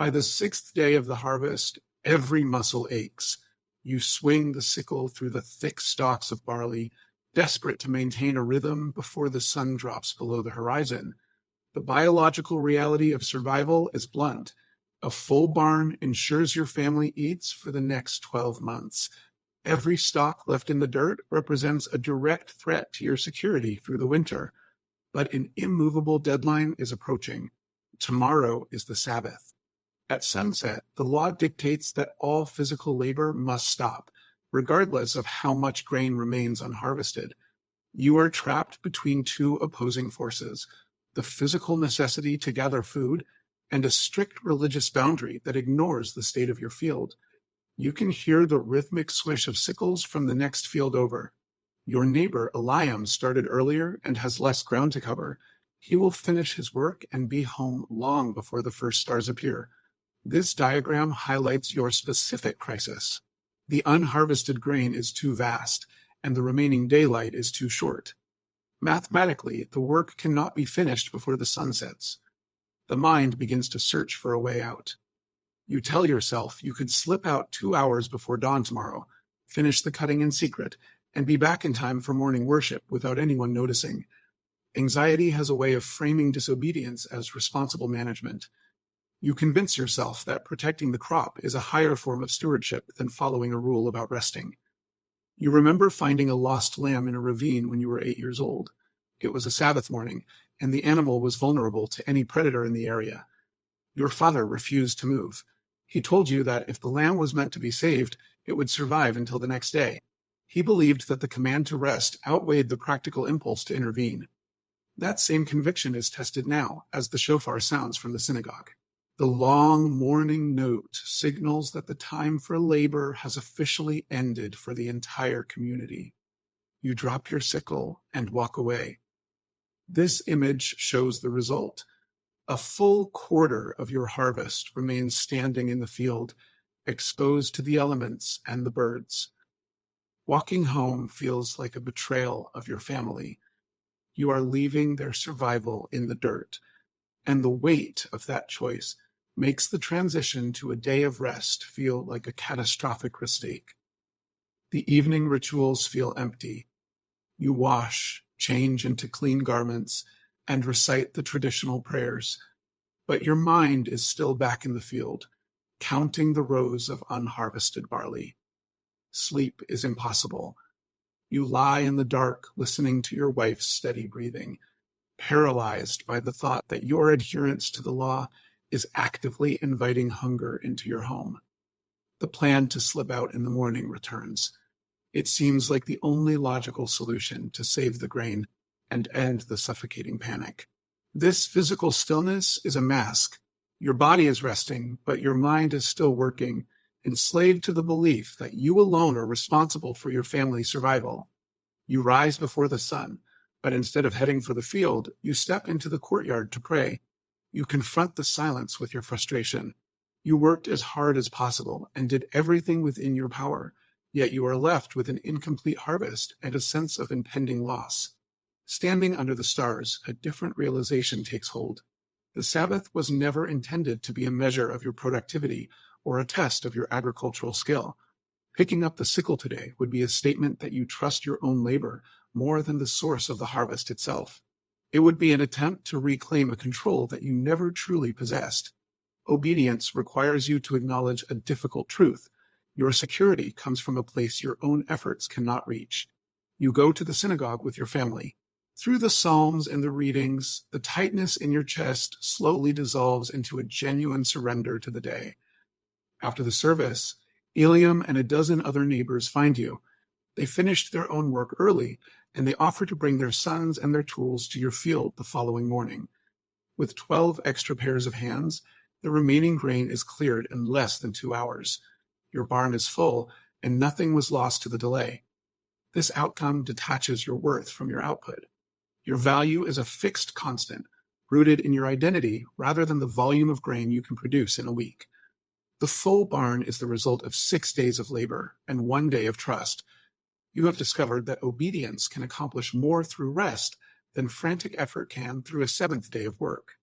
By the sixth day of the harvest, every muscle aches. You swing the sickle through the thick stalks of barley, desperate to maintain a rhythm before the sun drops below the horizon. The biological reality of survival is blunt. A full barn ensures your family eats for the next 12 months. Every stalk left in the dirt represents a direct threat to your security through the winter. But an immovable deadline is approaching. Tomorrow is the Sabbath. At sunset, the law dictates that all physical labor must stop, regardless of how much grain remains unharvested. You are trapped between two opposing forces: the physical necessity to gather food and a strict religious boundary that ignores the state of your field. You can hear the rhythmic swish of sickles from the next field over. Your neighbor Eliam started earlier and has less ground to cover. He will finish his work and be home long before the first stars appear. This diagram highlights your specific crisis. The unharvested grain is too vast, and the remaining daylight is too short. Mathematically, the work cannot be finished before the sun sets. The mind begins to search for a way out. You tell yourself you could slip out 2 hours before dawn tomorrow, finish the cutting in secret, and be back in time for morning worship without anyone noticing. Anxiety has a way of framing disobedience as responsible management. You convince yourself that protecting the crop is a higher form of stewardship than following a rule about resting. You remember finding a lost lamb in a ravine when you were 8 years old. It was a Sabbath morning, and the animal was vulnerable to any predator in the area. Your father refused to move. He told you that if the lamb was meant to be saved, it would survive until the next day. He believed that the command to rest outweighed the practical impulse to intervene. That same conviction is tested now as the shofar sounds from the synagogue. The long morning note signals that the time for labor has officially ended for the entire community. You drop your sickle and walk away. This image shows the result. A full quarter of your harvest remains standing in the field, exposed to the elements and the birds. Walking home feels like a betrayal of your family. You are leaving their survival in the dirt, and the weight of that choice makes the transition to a day of rest feel like a catastrophic mistake. The evening rituals feel empty. You wash, change into clean garments, and recite the traditional prayers, but your mind is still back in the field, counting the rows of unharvested barley. Sleep is impossible. You lie in the dark, listening to your wife's steady breathing, paralyzed by the thought that your adherence to the law is actively inviting hunger into your home. The plan to slip out in the morning returns. It seems like the only logical solution to save the grain and end the suffocating panic. This physical stillness is a mask. Your body is resting, but your mind is still working, enslaved to the belief that you alone are responsible for your family's survival. You rise before the sun, but instead of heading for the field, you step into the courtyard to pray. You confront the silence with your frustration. You worked as hard as possible and did everything within your power, yet you are left with an incomplete harvest and a sense of impending loss. Standing under the stars, a different realization takes hold. The Sabbath was never intended to be a measure of your productivity or a test of your agricultural skill. Picking up the sickle today would be a statement that you trust your own labor more than the source of the harvest itself. It would be an attempt to reclaim a control that you never truly possessed. Obedience requires you to acknowledge a difficult truth. Your security comes from a place your own efforts cannot reach. You go to the synagogue with your family. Through the Psalms and the readings, the tightness in your chest slowly dissolves into a genuine surrender to the day. After the service, Eliam and a dozen other neighbors find you. They finished their own work early, and they offer to bring their sons and their tools to your field the following morning. With 12 extra pairs of hands, the remaining grain is cleared in less than 2 hours. Your barn is full, and nothing was lost to the delay. This outcome detaches your worth from your output. Your value is a fixed constant, rooted in your identity rather than the volume of grain you can produce in a week. The full barn is the result of 6 days of labor and 1 day of trust. You have discovered that obedience can accomplish more through rest than frantic effort can through a 7th day of work.